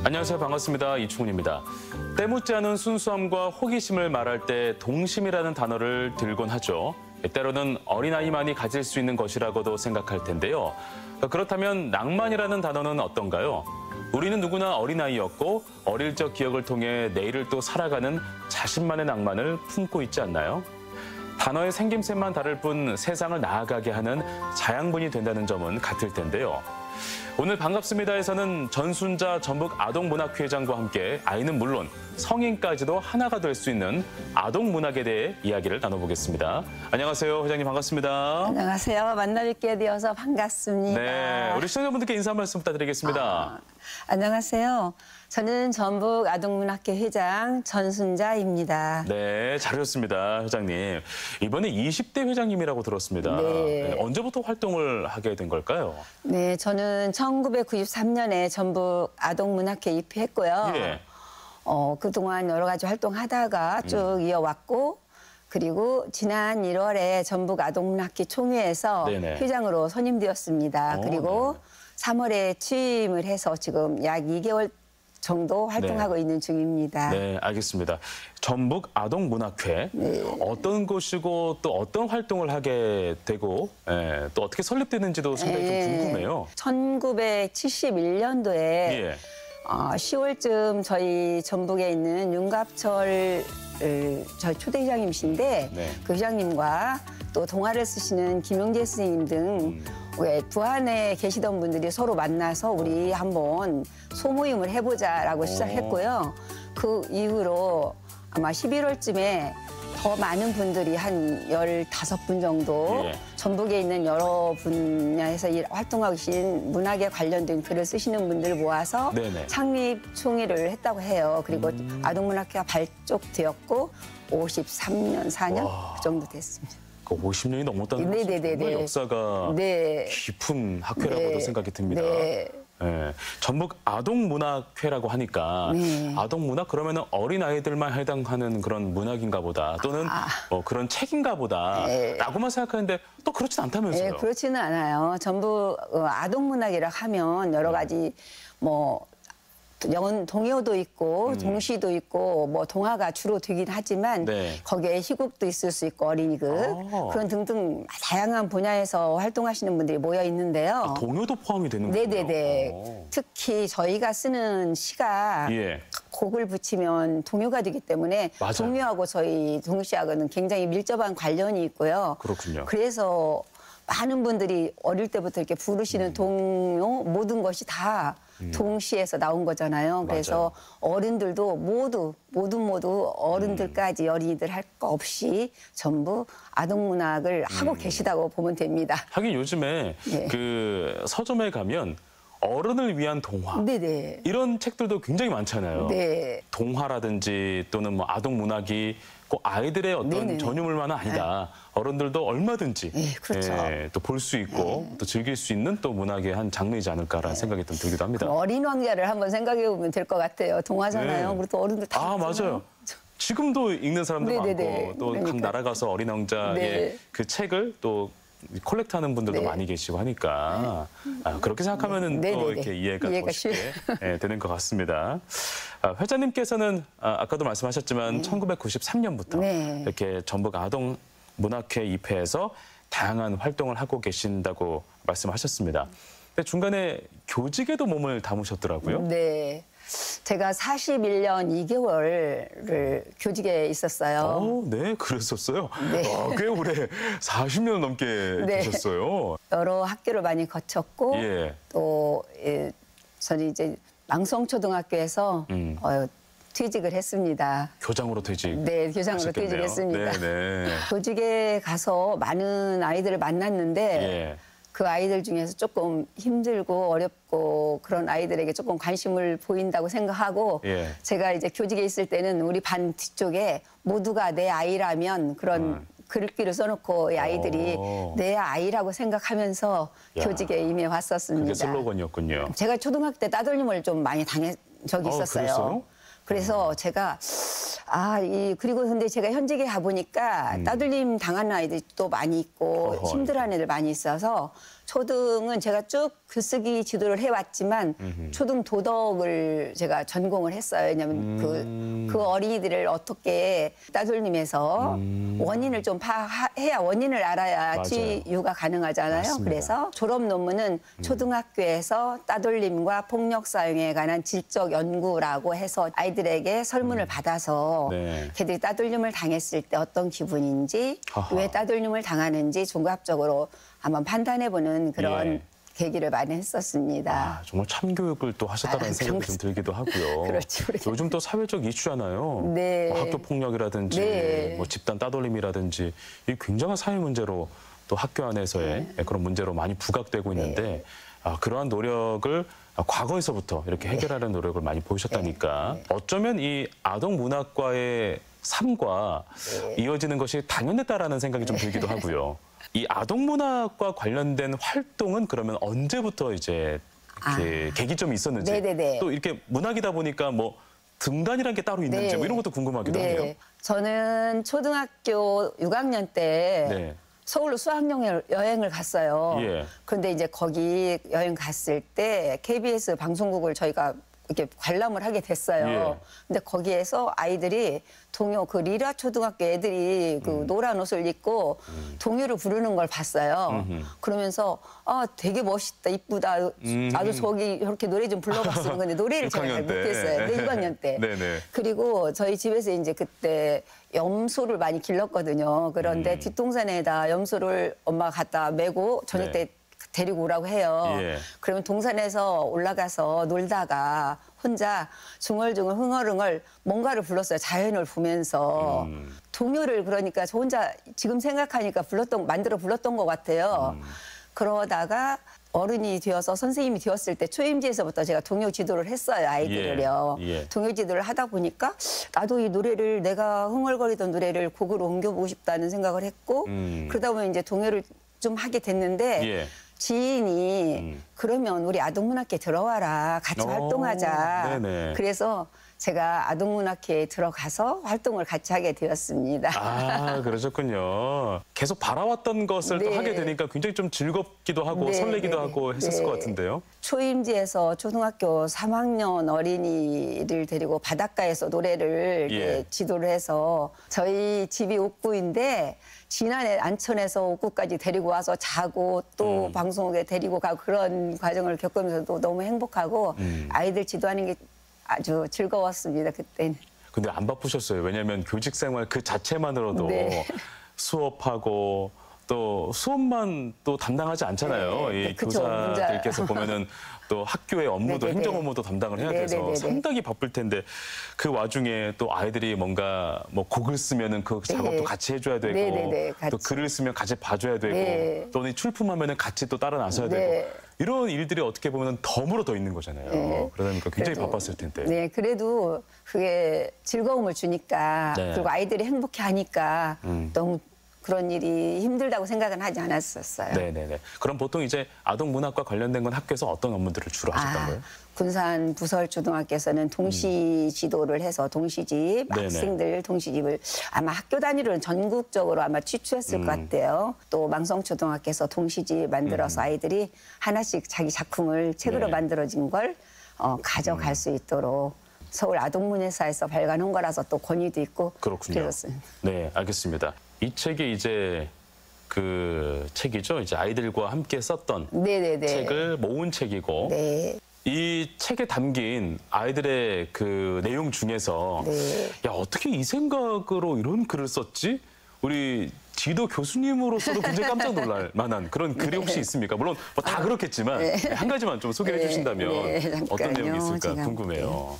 안녕하세요. 반갑습니다. 이충훈입니다. 때묻지 않은 순수함과 호기심을 말할 때 동심이라는 단어를 들곤 하죠. 때로는 어린아이만이 가질 수 있는 것이라고도 생각할 텐데요. 그렇다면 낭만이라는 단어는 어떤가요? 우리는 누구나 어린아이였고 어릴 적 기억을 통해 내일을 또 살아가는 자신만의 낭만을 품고 있지 않나요? 단어의 생김새만 다를 뿐 세상을 나아가게 하는 자양분이 된다는 점은 같을 텐데요. 오늘 반갑습니다에서는 전순자 전북 아동문학회장과 함께 아이는 물론 성인까지도 하나가 될 수 있는 아동문학에 대해 이야기를 나눠보겠습니다. 안녕하세요. 회장님 반갑습니다. 안녕하세요. 만나 뵙게 되어서 반갑습니다. 네, 우리 시청자분들께 인사 말씀 부탁드리겠습니다. 안녕하세요. 저는 전북 아동문학회 회장 전순자입니다. 네, 잘하셨습니다. 회장님. 이번에 20대 회장님이라고 들었습니다. 네. 언제부터 활동을 하게 된 걸까요? 네, 저는 1993년에 전북 아동문학회 입회했고요. 예. 그동안 여러 가지 활동하다가 쭉 이어왔고 그리고 지난 1월에 전북 아동문학회 총회에서 네네. 회장으로 선임되었습니다. 그리고 네. 3월에 취임을 해서 지금 약 2개월 정도 활동하고 있는 중입니다. 네, 알겠습니다. 전북 아동문학회 어떤 곳이고 또 어떤 활동을 하게 되고 또 어떻게 설립됐는지도 상당히 좀 궁금해요. 1971년도에 예. 10월쯤 저희 전북에 있는 윤갑철 저희 초대 회장님이신데 네. 그 회장님과 또 동화를 쓰시는 김용재 선생님 등 왜 부안에 계시던 분들이 서로 만나서 우리 한번 소모임을 해보자라고 시작했고요. 그 이후로 아마 11월쯤에 더 많은 분들이 한 15분 정도 예. 전북에 있는 여러 분야에서 활동하고 계신 문학에 관련된 글을 쓰시는 분들을 모아서 네네. 창립 총회를 했다고 해요. 그리고 아동문학회가 발족되었고 53년, 4년 와. 그 정도 됐습니다. 그 50년이 넘었다는 것은 네네네네. 정말 역사가 네. 깊은 학회라고도 네. 생각이 듭니다. 네. 예, 전북 아동문학회라고 하니까 네. 아동문학 그러면은 어린 아이들만 해당하는 그런 문학인가 보다 또는 그런 책인가 보다라고만 생각하는데 또 그렇진 않다면서요. 네, 그렇지는 않아요. 전부 아동문학이라 하면 여러 가지 뭐 동요도 있고 동시도 있고 뭐 동화가 주로 되긴 하지만 네. 거기에 희곡도 있을 수 있고 어린이극 그런 등등 다양한 분야에서 활동하시는 분들이 모여 있는데요. 동요도 포함이 되는 거예요. 네네네. 특히 저희가 쓰는 시가 예. 곡을 붙이면 동요가 되기 때문에 맞아요. 동요하고 저희 동시하고는 굉장히 밀접한 관련이 있고요. 그렇군요. 그래서 많은 분들이 어릴 때부터 이렇게 부르시는 동요 모든 것이 다 동시에서 나온 거잖아요. 그래서 어른들도 모두 어른들까지 어린이들 할 거 없이 전부 아동문학을 하고 계시다고 보면 됩니다. 하긴 요즘에 네. 그 서점에 가면 어른을 위한 동화 네네. 이런 책들도 굉장히 많잖아요. 네. 동화라든지 또는 뭐 아동 문학이 꼭 아이들의 어떤 네네네. 전유물만은 아니다. 어른들도 얼마든지 그렇죠. 또 볼 수 있고 또 즐길 수 있는 또 문학의 한 장르이지 않을까라는 생각이 좀 들기도 합니다. 어린 왕자를 한번 생각해 보면 될 것 같아요. 동화잖아요. 네. 그리고 또 어른들 다 읽잖아요. 맞아요. 지금도 읽는 사람도 네네네. 많고 또 각 그러니까. 나라 가서 어린 왕자의 네. 그 책을 또 콜렉트하는 분들도 네. 많이 계시고 하니까 그렇게 생각하면은 또 네네네. 이렇게 이해가 더 이해가 쉽게 되는 것 같습니다. 회장님께서는 아까도 말씀하셨지만 1993년부터 네. 이렇게 전북 아동문학회 입회해서 다양한 활동을 하고 계신다고 말씀하셨습니다. 근데 중간에 교직에도 몸을 담으셨더라고요. 네. 제가 41년 2개월을 교직에 있었어요. 네, 그랬었어요. 네. 꽤 오래 40년 넘게 네. 계셨어요. 여러 학교를 많이 거쳤고 예. 또 저는 이제 망성초등학교에서 퇴직을 했습니다. 교장으로 퇴직. 네, 교장으로 하셨겠네요. 퇴직했습니다. 네네. 교직에 가서 많은 아이들을 만났는데 예. 그 아이들 중에서 조금 힘들고 어렵고 그런 아이들에게 조금 관심을 보인다고 생각하고 예. 제가 이제 교직에 있을 때는 우리 반 뒤쪽에 모두가 내 아이라면 그런 글귀를 써놓고 이 아이들이 내 아이라고 생각하면서 야, 교직에 임해 왔었습니다. 그게 슬로건이었군요. 제가 초등학교 때 따돌림을 좀 많이 당한 적이 있었어요. 그랬어요? 그래서 제가 그리고 근데 제가 현직에 가보니까 따돌림 당하는 아이들이 또 많이 있고 어허. 힘들어하는 애들 많이 있어서 초등은 제가 쭉 글쓰기 지도를 해왔지만 초등 도덕을 제가 전공을 했어요. 왜냐하면 그 어린이들을 어떻게 따돌림해서 원인을 좀 파해야 원인을 알아야 맞아요. 치유가 가능하잖아요. 맞습니다. 그래서 졸업 논문은 초등학교에서 따돌림과 폭력 사용에 관한 질적 연구라고 해서 아이들에게 설문을 받아서 네. 걔들이 따돌림을 당했을 때 어떤 기분인지 하하. 왜 따돌림을 당하는지 종합적으로 한번 판단해보는 그런 예. 계기를 많이 했었습니다. 아, 정말 참교육을 또 하셨다는 생각이 좀 들기도 하고요. 그렇죠. 요즘 또 사회적 이슈잖아요. 네. 뭐 학교 폭력이라든지 네. 뭐 집단 따돌림이라든지 이 굉장한 사회 문제로 또 학교 안에서의 그런 문제로 많이 부각되고 있는데 그러한 노력을 과거에서부터 이렇게 해결하는 노력을 많이 보이셨다니까 어쩌면 이 아동 문학과의 삶과 이어지는 것이 당연했다라는 생각이 좀 들기도 하고요. 이 아동 문학과 관련된 활동은 그러면 언제부터 이제 이렇게 계기점이 있었는지 네네네. 또 이렇게 문학이다 보니까 뭐 등단이라는 게 따로 있는지 네. 뭐 이런 것도 궁금하기도 하네요. 저는 초등학교 6학년 때 네. 서울로 수학여행을 갔어요. 예. 그런데 이제 거기 여행 갔을 때 KBS 방송국을 저희가 이렇게 관람을 하게 됐어요. 예. 근데 거기에서 아이들이 동요 그 리라 초등학교 애들이 그 노란 옷을 입고 동요를 부르는 걸 봤어요. 그러면서 아 되게 멋있다, 이쁘다. 나도 저기 이렇게 노래 좀 불러봤으면 근데 노래를 제가 잘 6학년 때. 못했어요. 네, 6학년 때. 네네. 그리고 저희 집에서 이제 그때 염소를 많이 길렀거든요. 그런데 뒷동산에다 염소를 엄마가 갖다 메고 저녁 네. 때 데리고 오라고 해요. 예. 그러면 동산에서 올라가서 놀다가 혼자 중얼중얼 흥얼흥얼 뭔가를 불렀어요. 자연을 보면서. 동요를 그러니까 저 혼자 지금 생각하니까 만들어 불렀던 것 같아요. 그러다가 어른이 되어서 선생님이 되었을 때 초임지에서부터 제가 동요 지도를 했어요. 아이들을요. 예, 예. 동요 지도를 하다 보니까 나도 이 노래를 내가 흥얼거리던 노래를 곡으로 옮겨보고 싶다는 생각을 했고 그러다 보면 이제 동요를 좀 하게 됐는데 예. 지인이 그러면 우리 아동문학회 들어와라. 같이 오, 활동하자. 네네. 그래서 제가 아동문학회에 들어가서 활동을 같이 하게 되었습니다. 아, 그러셨군요. 계속 바라왔던 것을 또 네. 하게 되니까 굉장히 좀 즐겁기도 하고 네, 설레기도 네, 하고 했었을 네. 것 같은데요. 초임지에서 초등학교 3학년 어린이를 데리고 바닷가에서 노래를 예. 이렇게 지도를 해서 저희 집이 옥구인데 지난해 안천에서 옥구까지 데리고 와서 자고 또 방송국에 데리고 가고 그런 과정을 겪으면서도 너무 행복하고 아이들 지도하는 게 아주 즐거웠습니다. 그때는. 근데 안 바쁘셨어요. 왜냐하면 교직 생활 그 자체만으로도 네. 수업하고 또 수업만 또 담당하지 않잖아요. 네, 이 그쵸, 교사들께서 보면은 또 학교의 업무도 네네네. 행정 업무도 담당을 해야 돼서 네네네네. 상당히 바쁠 텐데 그 와중에 또 아이들이 뭔가 뭐 곡을 쓰면은 그 작업도 네. 같이 해줘야 되고 네네네, 또 같이. 글을 쓰면 같이 봐줘야 되고 네. 또는 출품하면은 같이 또 따라 나서야 네. 되고 이런 일들이 어떻게 보면 덤으로 더 있는 거잖아요. 네. 그러다 보니까 굉장히 그래도, 바빴을 텐데. 네, 그래도 그게 즐거움을 주니까 네. 그리고 아이들이 행복해 하니까 너무 그런 일이 힘들다고 생각은 하지 않았었어요. 네네네. 그럼 보통 이제 아동 문학과 관련된 건 학교에서 어떤 업무들을 주로 하셨던 거예요? 군산 부설초등학교에서는 동시 지도를 해서 동시집 네네. 학생들 동시집을 아마 학교 단위로는 전국적으로 아마 취출했을 것 같아요. 또 망성초등학교에서 동시집 만들어서 아이들이 하나씩 자기 작품을 책으로 네. 만들어진 걸 가져갈 수 있도록 서울 아동문예사에서 발간한 거라서 또 권위도 있고 그렇군요. 그랬습니다. 네, 알겠습니다. 이 책이 이제 그 책이죠. 이제 아이들과 함께 썼던 네네네. 책을 모은 책이고 네. 이 책에 담긴 아이들의 그 내용 중에서 네. 야 어떻게 이 생각으로 이런 글을 썼지? 우리 지도 교수님으로서도 굉장히 깜짝 놀랄 만한 그런 글이 혹시 있습니까? 물론 뭐 다 그렇겠지만 한 가지만 좀 소개해 네, 주신다면 네, 어떤 잠깐요. 내용이 있을까 제가 궁금해요.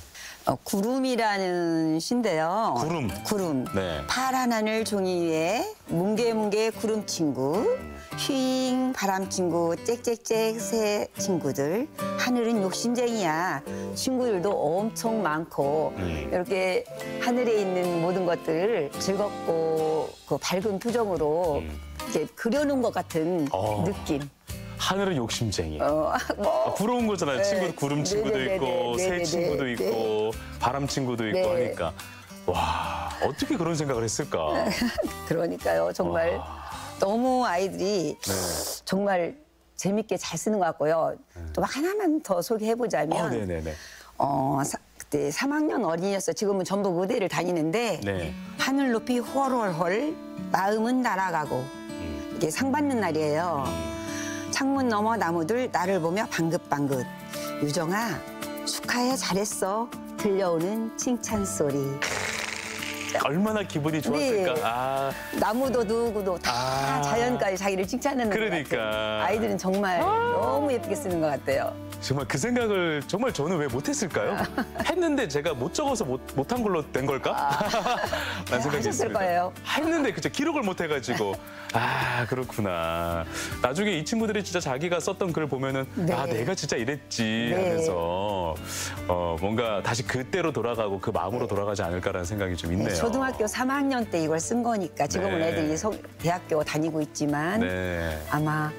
구름이라는 시인데요. 구름. 구름. 네. 파란 하늘 종이 위에 뭉게뭉게 구름 친구, 휘잉 바람 친구, 짹짹짹 새 친구들. 하늘은 욕심쟁이야. 친구들도 엄청 많고 이렇게 하늘에 있는 모든 것들을 즐겁고 그 밝은 표정으로 이렇게 그려놓은 것 같은 느낌. 하늘은 욕심쟁이. 뭐 부러운 거잖아요. 네. 친구 구름 친구도 네네네네. 있고 새 네네네. 친구도 있고 바람 친구도 있고 네. 하니까 와 어떻게 그런 생각을 했을까? 그러니까요. 정말 너무 아이들이 네. 정말 재밌게 잘 쓰는 것 같고요. 또 하나만 더 소개해보자면 네네네. 그때 3학년 어린이였어요. 지금은 전북 의대를 다니는데 네. 하늘 높이 헐헐헐 마음은 날아가고 이게 상 받는 날이에요. 창문 너머 나무들 나를 보며 방긋방긋 유정아 축하해 잘했어 들려오는 칭찬 소리. 얼마나 기분이 좋았을까. 네. 아, 나무도 누구도 다 아. 자연까지 자기를 칭찬하는 것 그러니까. 같아요. 아이들은 정말 너무 예쁘게 쓰는 것 같아요. 정말 그 생각을 정말 저는 왜 못했을까요? 했는데 제가 못 적어서 못한 걸로 된 걸까? 라는 생각이 하셨을 있습니다. 거예요. 했는데 그쵸 기록을 못 해가지고 아 그렇구나. 나중에 이 친구들이 진짜 자기가 썼던 글을 보면은 네. 아 내가 진짜 이랬지 네. 하면서 뭔가 다시 그때로 돌아가고 그 마음으로 돌아가지 않을까라는 생각이 좀 있네요. 초등학교 3학년 때 이걸 쓴 거니까 지금은 네. 애들이 대학교 다니고 있지만 네. 아마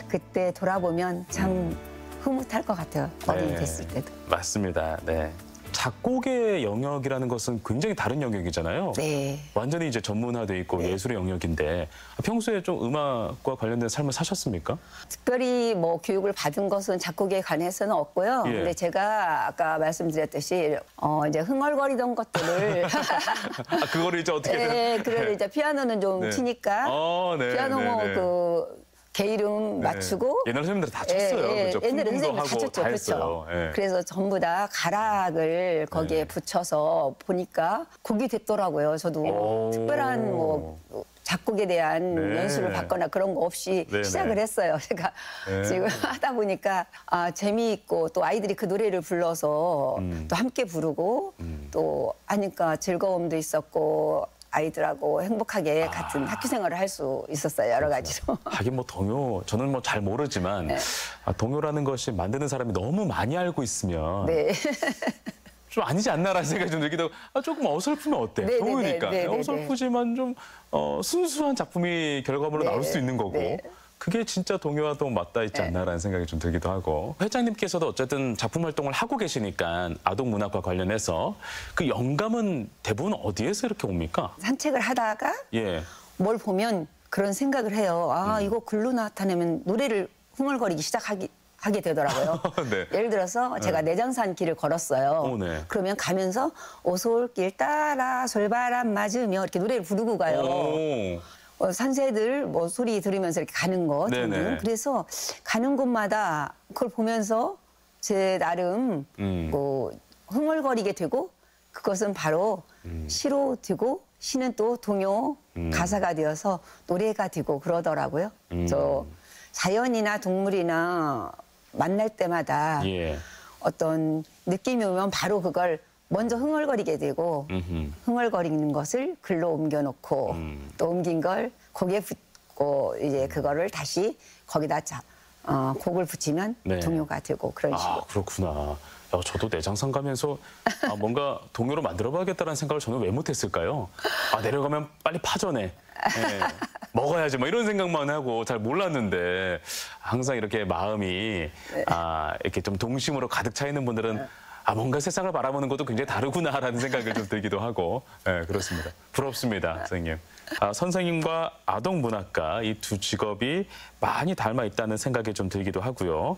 그때 돌아보면 참 흐뭇할 것 같아요. 어른이 네. 됐을 때도. 맞습니다. 네. 작곡의 영역이라는 것은 굉장히 다른 영역이잖아요. 네. 완전히 이제 전문화돼 있고 예술의 영역인데 평소에 좀 음악과 관련된 삶을 사셨습니까? 특별히 뭐 교육을 받은 것은 작곡에 관해서는 없고요. 예. 근데 제가 아까 말씀드렸듯이 이제 흥얼거리던 것들을 아 그거를 이제 어떻게? 예, 그래도 이제 피아노는 좀 네. 치니까 네, 피아노 네, 네. 그 개 이름 맞추고 옛날 선생님들 다 쳤어요. 그죠? 옛날에 풍금도 선생님 다 하고 쳤죠. 다 했어요. 그렇죠. 예. 그래서 전부 다 가락을 거기에 네. 붙여서 보니까 곡이 됐더라고요. 저도 오. 특별한 뭐 작곡에 대한 네. 연수를 받거나 그런 거 없이 네네. 시작을 했어요. 제가 네. 지금 하다 보니까 재미있고 또 아이들이 그 노래를 불러서 또 함께 부르고 또 하니까 즐거움도 있었고 아이들하고 행복하게 같은 학교 생활을 할 수 있었어요. 여러 가지로. 하긴 뭐 동요 저는 뭐 잘 모르지만 동요라는 것이 만드는 사람이 너무 많이 알고 있으면 네. 좀 아니지 않나라는 생각이 좀 들기도 하고 조금 어설프면 어때? 네네네, 동요니까 네네네. 어설프지만 좀 순수한 작품이 결과물로 네, 나올 수 있는 거고 네. 그게 진짜 동요와 또 맞닿아 있지 않나라는 생각이 좀 들기도 하고 회장님께서도 어쨌든 작품 활동을 하고 계시니까 아동 문학과 관련해서 그 영감은 대부분 어디에서 이렇게 옵니까? 산책을 하다가 예. 뭘 보면 그런 생각을 해요. 이거 글로 나타내면 노래를 흥얼거리기 하게 되더라고요. 네. 예를 들어서 제가 내장산 길을 걸었어요. 네. 그러면 가면서 오솔길 따라 솔바람 맞으며 이렇게 노래를 부르고 가요. 오. 산새들 뭐 소리 들으면서 이렇게 가는 거 등등. 네네. 그래서 가는 곳마다 그걸 보면서 제 나름 뭐 흥얼거리게 되고 그것은 바로 시로 되고 시는 또 동요 가사가 되어서 노래가 되고 그러더라고요. 저 자연이나 동물이나 만날 때마다 예. 어떤 느낌이 오면 바로 그걸 먼저 흥얼거리게 되고 흥얼거리는 것을 글로 옮겨놓고 또 옮긴 걸 곡에 붙고 이제 그거를 다시 거기다 곡을 붙이면 네. 동요가 되고 그런 식으로. 아, 그렇구나. 야, 저도 내장산 가면서 뭔가 동요로 만들어봐야겠다는 생각을 저는 왜 못했을까요? 내려가면 빨리 파전에 먹어야지 뭐 이런 생각만 하고 잘 몰랐는데 항상 이렇게 마음이 이렇게 좀 동심으로 가득 차 있는 분들은 뭔가 세상을 바라보는 것도 굉장히 다르구나라는 생각을 좀 들기도 하고 그렇습니다. 부럽습니다, 선생님. 선생님과 아동문학가 이 두 직업이 많이 닮아 있다는 생각이 좀 들기도 하고요.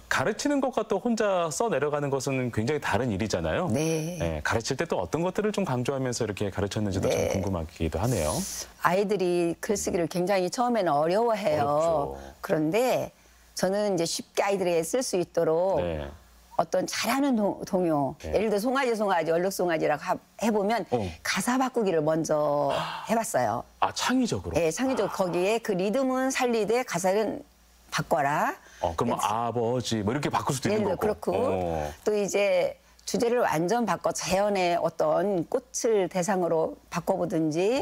가르치는 것과 또 혼자 써내려가는 것은 굉장히 다른 일이잖아요. 네. 가르칠 때 또 어떤 것들을 좀 강조하면서 이렇게 가르쳤는지도 좀 궁금하기도 하네요. 아이들이 글쓰기를 굉장히 처음에는 어려워해요. 어렵죠. 그런데 저는 이제 쉽게 아이들에게 쓸 수 있도록 네. 어떤 잘하는 동요, 예를 들어 송아지, 얼룩송아지라고 해보면 가사 바꾸기를 먼저 해봤어요. 창의적으로. 예, 창의적 거기에 그 리듬은 살리되 가사는 바꿔라. 그러면 아버지 뭐 이렇게 바꿀 수도 있는 예를 들어 거고. 그렇고 또 이제 주제를 완전 바꿔 자연의 어떤 꽃을 대상으로 바꿔보든지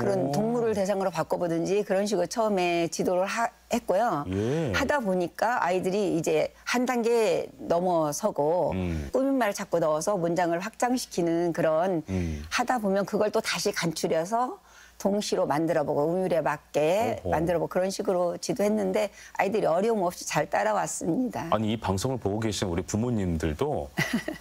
그런 동물을 대상으로 바꿔보든지 그런 식으로 처음에 지도를 했고요. 예. 하다 보니까 아이들이 이제 한 단계 넘어서고 꾸민말을 자꾸 넣어서 문장을 확장시키는 그런 하다 보면 그걸 또 다시 간추려서 동시로 만들어보고 음율에 맞게 만들어보고 그런 식으로 지도했는데 아이들이 어려움 없이 잘 따라왔습니다. 아니 이 방송을 보고 계신 우리 부모님들도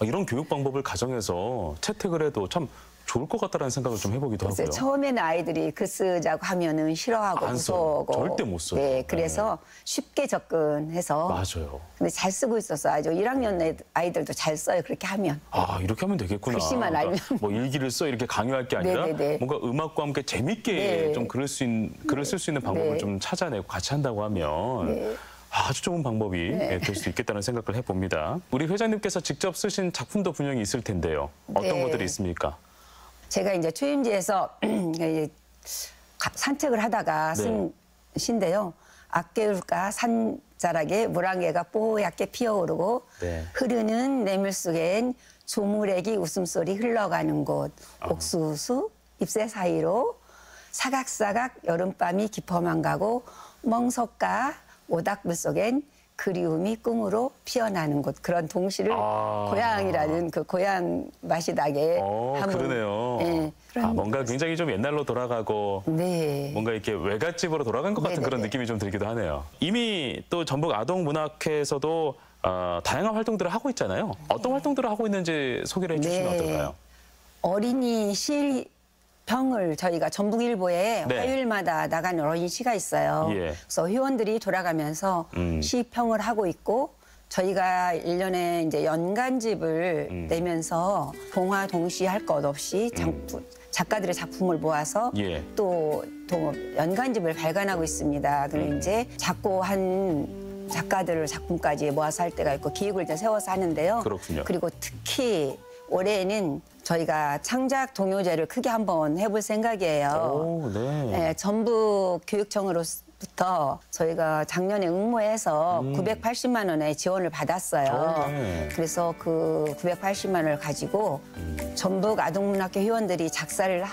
이런 교육 방법을 가정에서 채택을 해도 참 좋을 것 같다라는 생각을 좀 해보기도 글쎄, 하고요. 처음에는 아이들이 글 쓰자고 하면은 싫어하고 안 써요. 무서워하고 절대 못 써요. 네, 그래서 쉽게 접근해서 맞아요. 근데 잘 쓰고 있어서 아주 1학년 아이들도 잘 써요. 그렇게 하면. 아, 이렇게 하면 되겠구나. 글씨만 알면. 뭐 일기를 써 이렇게 강요할 게 아니라 네네네. 뭔가 음악과 함께 재밌게 네. 좀 글을 쓸 수 있는 방법을 네. 좀 찾아내고 같이 한다고 하면 네. 아주 좋은 방법이 될 수 있겠다는 생각을 해봅니다. 우리 회장님께서 직접 쓰신 작품도 분명히 있을 텐데요. 어떤 네. 것들이 있습니까? 제가 이제 초임지에서 이제 산책을 하다가 쓴 시인데요. 앞개울가 산자락에 물안개가 뽀얗게 피어오르고 네. 흐르는 내물 속엔 조물애기 웃음소리 흘러가는 곳 옥수수 잎새 사이로 사각사각 여름밤이 깊어만 가고 멍석가 모닥불 속엔 그리움이 꿈으로 피어나는 곳 그런 동시를 고향이라는 그 고향 맛이 나게 한번 그러네요. 네, 그런 뭔가 굉장히 좀 옛날로 돌아가고 네. 뭔가 이렇게 외갓집으로 돌아간 것 같은 네네네. 그런 느낌이 좀 들기도 하네요. 이미 또 전북 아동문학회에서도 다양한 활동들을 하고 있잖아요. 어떤 활동들을 하고 있는지 소개를 해주시면 네. 어떨까요? 어린이 시평을 저희가 전북일보에 네. 화요일마다 나가는 어린이 시가 있어요. 예. 그래서 회원들이 돌아가면서 시평을 하고 있고 저희가 1년에 이제 연간집을 내면서 동화 동시 할 것 없이 작가들의 작품을 모아서 예. 또 연간집을 발간하고 있습니다. 그리고 이제 작고한 작가들을 작품까지 모아서 할 때가 있고 기획을 이제 세워서 하는데요. 그렇군요. 그리고 특히 올해는 저희가 창작 동요제를 크게 한번 해볼 생각이에요. 오, 네. 네, 전북 교육청으로부터 저희가 작년에 응모해서 980만 원의 지원을 받았어요. 네. 그래서 그 980만 원을 가지고 전북 아동문학회 회원들이 작사를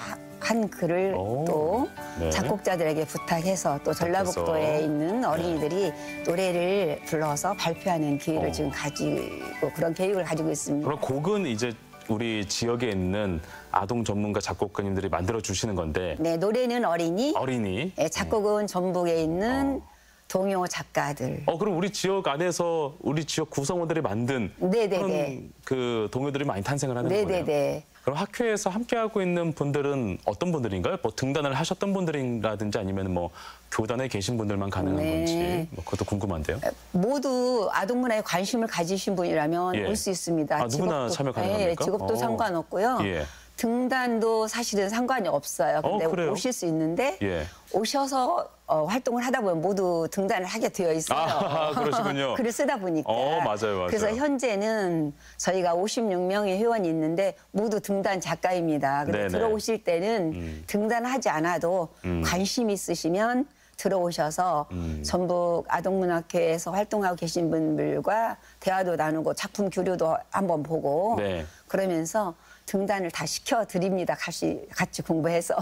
한 글을 오, 또 네. 작곡자들에게 부탁해서 또 전라북도에 있는 어린이들이 노래를 불러서 발표하는 기회를 지금 가지고 그런 계획을 가지고 있습니다. 그럼 곡은 이제 우리 지역에 있는 아동 전문가 작곡가님들이 만들어 주시는 건데 네, 노래는 어린이, 어린이. 네, 작곡은 전북에 있는 동요 작가들. 그럼 우리 지역 안에서 우리 지역 구성원들이 만든 네네네. 그런 그 동요들이 많이 탄생을 하는 거예요. 네네네. 그럼 학회에서 함께하고 있는 분들은 어떤 분들인가요? 뭐 등단을 하셨던 분들이라든지 아니면 뭐 교단에 계신 분들만 가능한 네. 건지 뭐 그것도 궁금한데요. 모두 아동문화에 관심을 가지신 분이라면 예. 올 수 있습니다. 누구나 참여 가능합니까? 네, 직업도 상관없고요. 예. 등단도 사실은 상관이 없어요. 근데 그래요? 오실 수 있는데 예. 오셔서 활동을 하다 보면 모두 등단을 하게 되어 있어요. 그러시군요. 글을 쓰다 보니까. 맞아요. 그래서 현재는 저희가 56명의 회원이 있는데 모두 등단 작가입니다. 근데 네네. 들어오실 때는 등단하지 않아도 관심 있으시면 들어오셔서 전북 아동문학회에서 활동하고 계신 분들과 대화도 나누고 작품 교류도 한번 보고 네. 그러면서 등단을 다 시켜드립니다. 같이 공부해서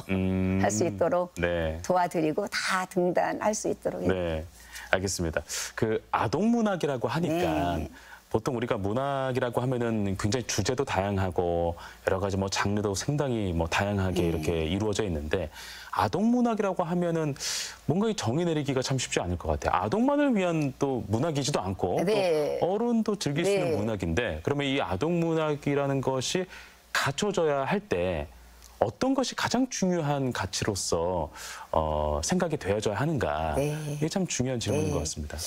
할 수 있도록 네. 도와드리고 다 등단할 수 있도록. 네, 알겠습니다. 그 아동문학이라고 하니까 네. 보통 우리가 문학이라고 하면은 굉장히 주제도 다양하고 여러 가지 뭐 장르도 상당히 뭐 다양하게 이렇게 이루어져 있는데 아동문학이라고 하면은 뭔가 이 정의 내리기가 참 쉽지 않을 것 같아요. 아동만을 위한 또 문학이지도 않고 네. 또 어른도 즐길 수 있는 네. 문학인데 그러면 이 아동문학이라는 것이 갖춰져야 할 때 어떤 것이 가장 중요한 가치로서 생각이 되어져야 하는가. 네. 이게 참 중요한 질문인 네. 것 같습니다.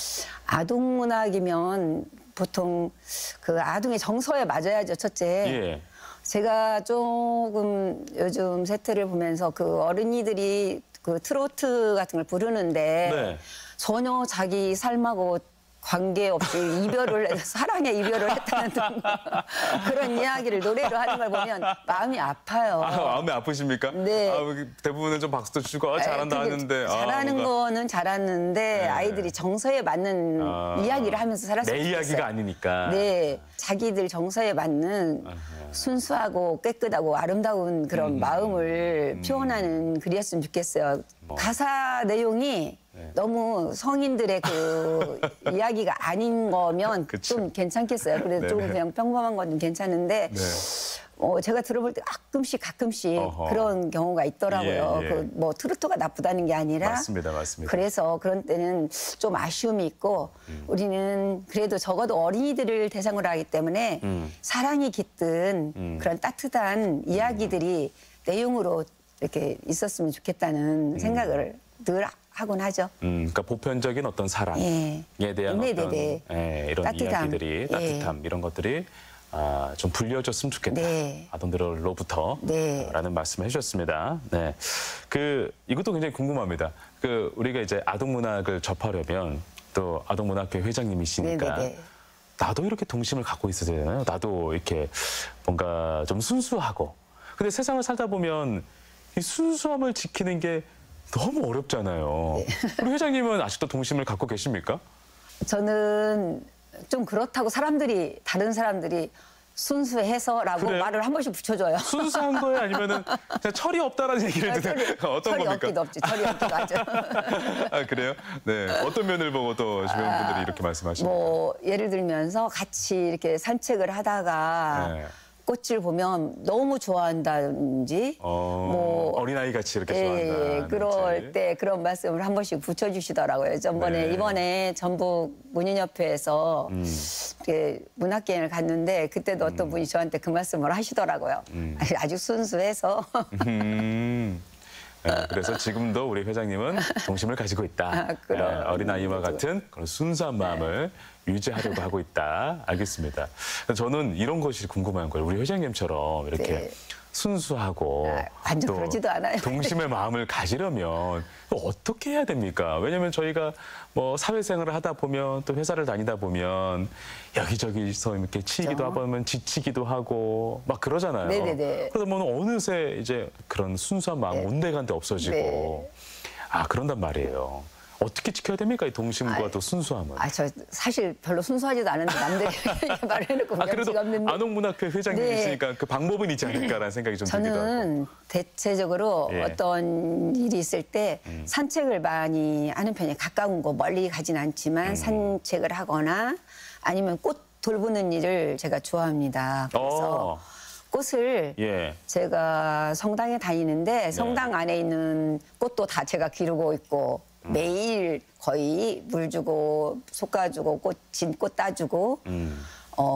아동문학이면 보통 그 아동의 정서에 맞아야죠. 첫째. 예. 제가 조금 요즘 세태를 보면서 그 어린이들이 그 트로트 같은 걸 부르는데 네. 전혀 자기 삶하고 관계없이 이별을 해서 사랑의 이별을 했다는 그런 이야기를 노래로 하는 걸 보면 마음이 아파요. 마음이 아프십니까? 네. 대부분은 좀 박수도 치고 잘한다 그게 하는데. 잘하는 뭔가 거는 잘하는데 아이들이 정서에 맞는 이야기를 하면서 살았으면 내 좋겠어요. 이야기가 아니니까. 네, 자기들 정서에 맞는 순수하고 깨끗하고 아름다운 그런 마음을 표현하는 글이었으면 좋겠어요. 가사 내용이 너무 성인들의 그 이야기가 아닌 거면 그쵸. 좀 괜찮겠어요. 그래도 네네. 조금 그냥 평범한 건 좀 괜찮은데 제가 들어볼 때 가끔씩 어허. 그런 경우가 있더라고요. 예, 예. 그 뭐 트로트가 나쁘다는 게 아니라 맞습니다. 그래서 그런 때는 좀 아쉬움이 있고 우리는 그래도 적어도 어린이들을 대상으로 하기 때문에 사랑이 깃든 그런 따뜻한 이야기들이 내용으로 이렇게 있었으면 좋겠다는 생각을 늘 하곤 하죠. 그러니까 보편적인 어떤 사랑에 예. 대한 어떤 이런 따뜻함. 이야기들이 따뜻함 이런 것들이 좀 불려졌으면 좋겠다. 네. 아동들로부터 네. 라는 말씀을 해주셨습니다. 네. 이것도 굉장히 궁금합니다. 우리가 이제 아동 문학을 접하려면 또 아동문학회 회장님이시니까 네네네. 나도 이렇게 동심을 갖고 있어야 되나요? 나도 이렇게 뭔가 좀 순수하고. 근데 세상을 살다 보면 이 순수함을 지키는 게 너무 어렵잖아요. 우리 회장님은 아직도 동심을 갖고 계십니까? 저는 좀 그렇다고 다른 사람들이 순수해서라고 그래요? 말을 한 번씩 붙여줘요. 순수한 거예요? 아니면은 그냥 철이 없다라는 얘기를 듣는 어떤 철이 겁니까? 없기도 없지. 철이 없기도 하죠. 아, 그래요? 네. 어떤 면을 보고 또 주변 분들이 이렇게 말씀하십니까? 뭐 예를 들면서 같이 이렇게 산책을 하다가 네. 꽃을 보면 너무 좋아한다든지 어린아이 같이 이렇게 좋아한다. 그럴 때 그런 말씀을 한 번씩 붙여주시더라고요. 네. 이번에 전북 문인협회에서 이렇게 문학기행을 갔는데 그때도 어떤 분이 저한테 그 말씀을 하시더라고요. 아주 순수해서. 그래서 지금도 우리 회장님은 동심을 가지고 있다. 그럼. 어린아이와 같은 그런 순수한 마음을 유지하려고 하고 있다. 알겠습니다. 저는 이런 것이 궁금한 거예요. 우리 회장님처럼 이렇게 네. 순수하고 완전 또 그러지도 않아요. 동심의 마음을 가지려면 또 어떻게 해야 됩니까? 왜냐하면 저희가 뭐 사회생활을 하다 보면 또 회사를 다니다 보면 여기저기서 이렇게 치이기도 그렇죠. 하면 지치기도 하고 막 그러잖아요. 네네네. 그러다 보면 어느새 이제 그런 순수한 마음 온데간데 없어지고 네. 그런단 말이에요. 어떻게 지켜야 됩니까? 이 동심과 또 순수함은. 저 사실 별로 순수하지도 않은데 남들이 이렇게 말을 해놓고 그래도 명치가 없는데. 아동문학회 회장님이시니까 그 방법은 있지 않을까라는 생각이 좀 들기도 하고. 저는 대체적으로 예. 어떤 일이 있을 때 산책을 많이 하는 편이에요. 가까운 곳 멀리 가진 않지만 산책을 하거나 아니면 꽃 돌보는 일을 제가 좋아합니다. 그래서 꽃을 예. 제가 성당에 다니는데 성당 안에 있는 꽃도 다 제가 기르고 있고 매일 거의 물 주고 솎아주고 진꽃 따주고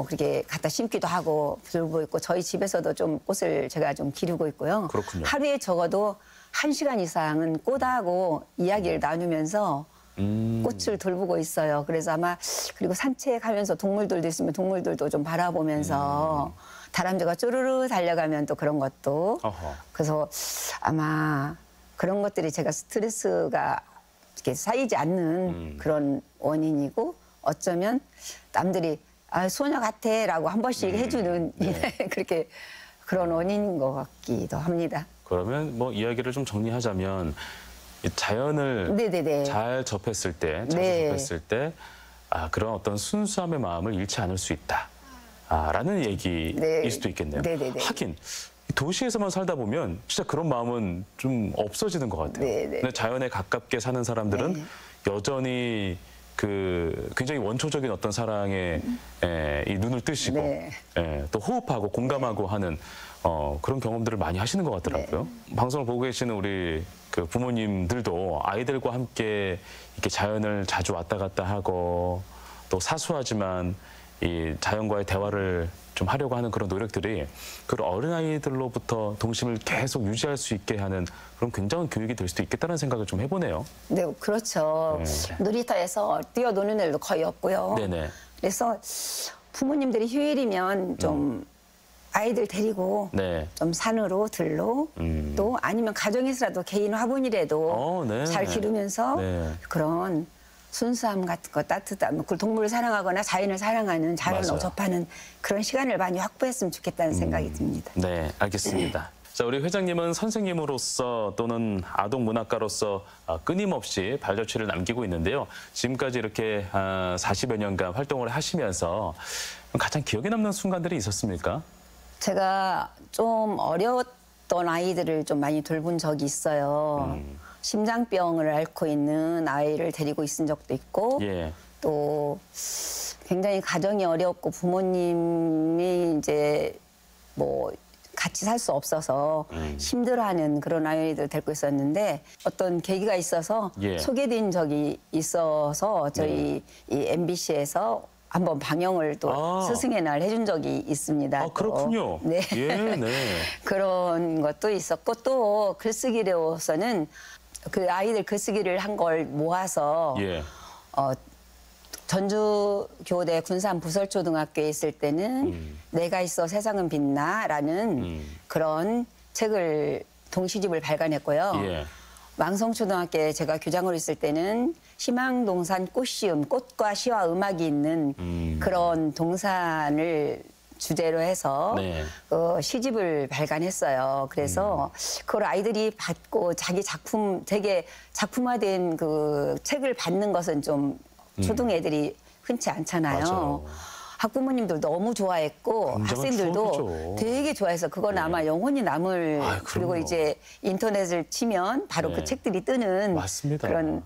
그렇게 갖다 심기도 하고 돌보고 있고 저희 집에서도 좀 꽃을 제가 좀 기르고 있고요. 그렇군요. 하루에 적어도 1시간 이상은 꽃하고 이야기를 나누면서 꽃을 돌보고 있어요. 그래서 아마 그리고 산책하면서 동물들도 있으면 동물들도 좀 바라보면서 다람쥐가 쪼르르 달려가면 또 그런 것도 어허. 그래서 아마 그런 것들이 제가 스트레스가 이렇게 쌓이지 않는 그런 원인이고 어쩌면 남들이 소녀 같아라고 한 번씩 해주는 그렇게 그런 원인인 것 같기도 합니다. 그러면 뭐 이야기를 좀 정리하자면 이 자연을 네네네. 잘 접했을 때, 자주 네. 접했을 때 그런 어떤 순수함의 마음을 잃지 않을 수 있다. 라는 얘기일 네. 수도 있겠네요. 네네네. 하긴 도시에서만 살다 보면 진짜 그런 마음은 좀 없어지는 것 같아요. 네네. 근데 자연에 가깝게 사는 사람들은 네. 여전히 굉장히 원초적인 어떤 사랑에 이 눈을 뜨시고 네. 또 호흡하고 공감하고 하는 그런 경험들을 많이 하시는 것 같더라고요. 방송을 보고 계시는 우리 그 부모님들도 아이들과 함께 이렇게 자연을 자주 왔다 갔다 하고 또 사소하지만 이 자연과의 대화를 좀 하려고 하는 그런 노력들이 그 어린아이들로부터 동심을 계속 유지할 수 있게 하는 그런 굉장한 교육이 될 수도 있겠다는 생각을 좀 해보네요. 네, 그렇죠. 놀이터에서 뛰어노는 일도 거의 없고요. 네네. 그래서 부모님들이 휴일이면 좀 아이들 데리고 네. 좀 산으로 들로 또 아니면 가정에서라도 개인 화분이라도 네. 잘 기르면서 네. 그런 순수함 같은 거 따뜻함 그 동물을 사랑하거나 자연을 사랑하는 자연을 맞아요. 접하는 그런 시간을 많이 확보했으면 좋겠다는 생각이 듭니다. 네, 알겠습니다. 자, 우리 회장님은 선생님으로서 또는 아동 문학가로서 끊임없이 발자취를 남기고 있는데요. 지금까지 이렇게 40여 년간 활동을 하시면서 가장 기억에 남는 순간들이 있었습니까? 제가 좀 어려웠던 아이들을 좀 많이 돌본 적이 있어요. 심장병을 앓고 있는 아이를 데리고 있은 적도 있고 예. 또 굉장히 가정이 어렵고 부모님이 이제 뭐 같이 살 수 없어서 힘들어하는 그런 아이들 데리고 있었는데 어떤 계기가 있어서 예. 소개된 적이 있어서 저희 이 MBC에서 한번 방영을 또 아. 스승의 날 해준 적이 있습니다. 아, 또. 그렇군요. 네. 예, 네. 그런 것도 있었고 또 글쓰기로서는 그 아이들 글쓰기를 한 걸 모아서 예. 전주교대 군산부설초등학교에 있을 때는 내가 있어 세상은 빛나라는 그런 책을 동시집을 발간했고요. 예. 망성초등학교에 제가 교장으로 있을 때는 희망동산 꽃시음, 꽃과 시와 음악이 있는 그런 동산을 주제로 해서 네. 시집을 발간했어요. 그래서 그걸 아이들이 받고 자기 작품, 되게 작품화된 그 책을 받는 것은 좀 초등 애들이 흔치 않잖아요. 맞아요. 학부모님도 너무 좋아했고 굉장한 학생들도 추억이죠. 되게 좋아해서 그건 아마 영원히 남을 아, 그리고 그럼요. 이제 인터넷을 치면 바로 네. 그 책들이 뜨는 맞습니다. 그런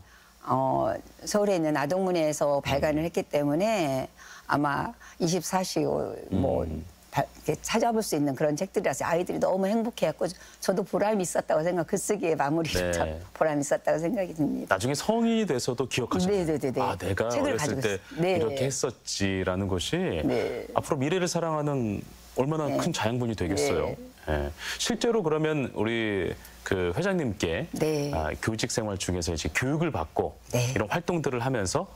서울에 있는 아동문예에서 발간을 했기 때문에 아마 24시 뭐 이렇게 찾아볼 수 있는 그런 책들이라서 아이들이 너무 행복해했고 저도 보람이 있었다고 생각, 글쓰기의 마무리 네. 보람이 있었다고 생각이 듭니다. 나중에 성인이 돼서도 기억하잖아요. 네네네네. 아, 내가 책을 어렸을 때 가지고 있어요. 네. 이렇게 했었지라는 것이 네. 앞으로 미래를 사랑하는 얼마나 큰 자양분이 되겠어요. 네. 예. 실제로 그러면 우리 그 회장님께 네. 교직 생활 중에서 이제 교육을 받고 네. 이런 활동들을 하면서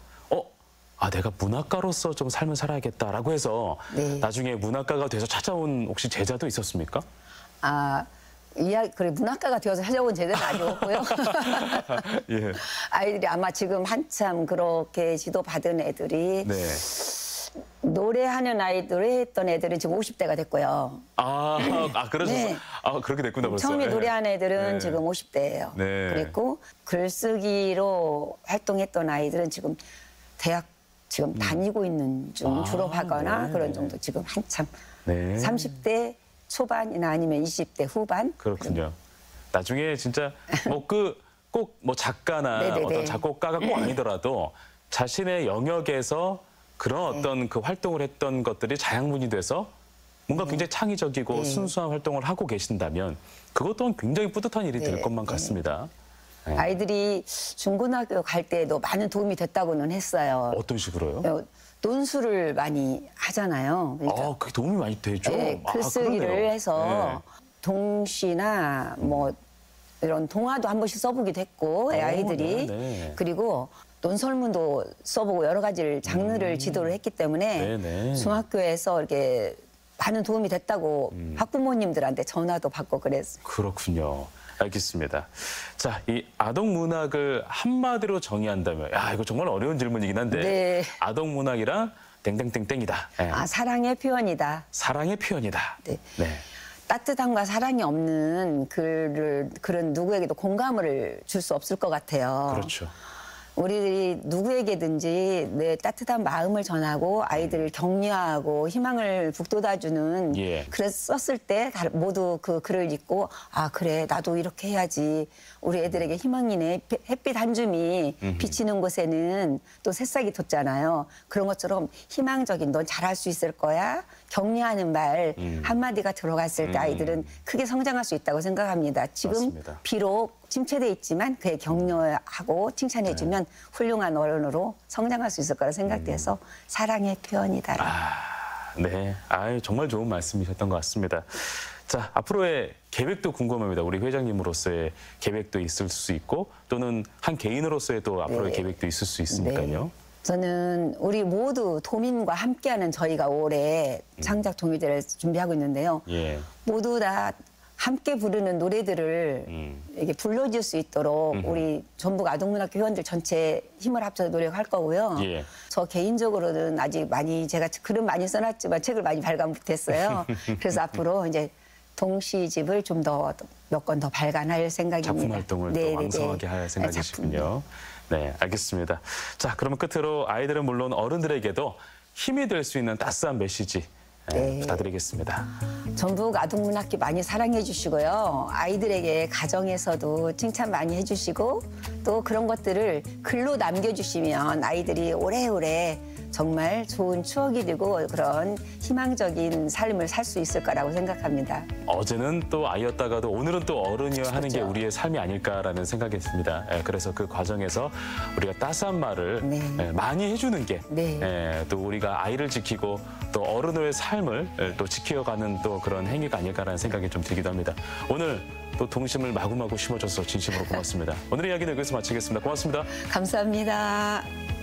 내가 문학가로서 좀 삶을 살아야겠다라고 해서 네. 나중에 문학가가 돼서 찾아온 혹시 제자도 있었습니까? 그래 문학가가 되어서 찾아온 제대는 아니었고요. 예. 아이들이 아마 지금 한참 그렇게 지도받은 애들이 네. 노래했던 애들은 지금 50대가 됐고요. 그래서 네. 그렇게 됐구나 벌써. 처음에 예. 노래한 애들은 네. 지금 50대예요. 네. 그랬고 글쓰기로 활동했던 아이들은 지금 대학 지금 다니고 있는 중 졸업하거나 네. 그런 정도 지금 한참 네. 30대 초반이나 아니면 20대 후반. 그렇군요. 나중에 진짜 꼭 작가나 네네네. 어떤 작곡가가 꼭 아니더라도 자신의 영역에서 그런 네. 어떤 그 활동을 했던 것들이 자양분이 돼서 뭔가 굉장히 창의적이고 네. 순수한 활동을 하고 계신다면 그것 또한 굉장히 뿌듯한 일이 될 네. 것만 네. 같습니다. 네. 아이들이 중고등학교 갈 때도 많은 도움이 됐다고는 했어요. 어떤 식으로요? 논술을 많이 하잖아요. 그러니까 그게 도움이 많이 되죠. 네, 글쓰기를 그러네요. 해서 동시나 뭐 이런 동화도 한 번씩 써보기도 했고 아이들이 네. 그리고 논설문도 써보고 여러 가지를 장르를 지도를 했기 때문에 네네. 중학교에서 이렇게 많은 도움이 됐다고 학부모님들한테 전화도 받고 그랬어요. 그렇군요. 알겠습니다. 자, 이 아동 문학을 한마디로 정의한다면, 이거 정말 어려운 질문이긴 한데, 네. 아동 문학이란 땡땡땡땡이다. 예. 사랑의 표현이다. 사랑의 표현이다. 네. 네. 따뜻함과 사랑이 없는 그런 누구에게도 공감을 줄 수 없을 것 같아요. 그렇죠. 우리들이 누구에게든지 내 따뜻한 마음을 전하고 아이들을 격려하고 희망을 북돋아주는 예. 글을 썼을 때 모두 그 글을 읽고 그래 나도 이렇게 해야지 우리 애들에게 희망이네 햇빛 한 줌이 비치는 곳에는 또 새싹이 돋잖아요. 그런 것처럼 희망적인 넌 잘할 수 있을 거야 격려하는 말 한마디가 들어갔을 때 아이들은 크게 성장할 수 있다고 생각합니다. 지금 맞습니다. 비록 침체돼 있지만 그에 격려하고 칭찬해주면 훌륭한 어른으로 성장할 수 있을 거라 생각돼서 사랑의 표현이다. 네. 정말 좋은 말씀이셨던 것 같습니다. 자, 앞으로의 계획도 궁금합니다. 우리 회장님으로서의 계획도 있을 수 있고 또는 한 개인으로서의 또 앞으로의 네. 계획도 있을 수 있으니까요. 네. 저는 우리 모두 도민과 함께하는 저희가 올해 창작 동요제를 준비하고 있는데요. 예. 모두 다 함께 부르는 노래들을 이렇게 불러줄 수 있도록 우리 전북 아동문학교 회원들 전체 힘을 합쳐서 노력할 거고요. 예. 저 개인적으로는 아직 제가 글은 많이 써놨지만 책을 많이 발간 못했어요. 그래서 앞으로 이제 동시집을 좀 더 몇 권 더 발간할 생각입니다. 작품 활동을 또 왕성하게 할 생각이시군요. 네, 알겠습니다. 자, 그러면 끝으로 아이들은 물론 어른들에게도 힘이 될 수 있는 따스한 메시지 네. 부탁드리겠습니다. 전북 아동문학교 많이 사랑해 주시고요. 아이들에게 가정에서도 칭찬 많이 해주시고 또 그런 것들을 글로 남겨주시면 아이들이 오래오래 정말 좋은 추억이 되고 그런 희망적인 삶을 살 수 있을 거라고 생각합니다. 어제는 또 아이였다가도 오늘은 또 어른이어야 하는 게 그렇죠. 우리의 삶이 아닐까라는 생각이 듭니다. 그래서 그 과정에서 우리가 따스한 말을 네. 많이 해주는 게 네. 또 우리가 아이를 지키고 또 어른의 삶을 또 지켜가는 또 그런 행위가 아닐까라는 생각이 좀 들기도 합니다. 오늘 또 동심을 마구마구 심어줘서 진심으로 고맙습니다. 오늘의 이야기는 여기서 마치겠습니다. 고맙습니다. 감사합니다.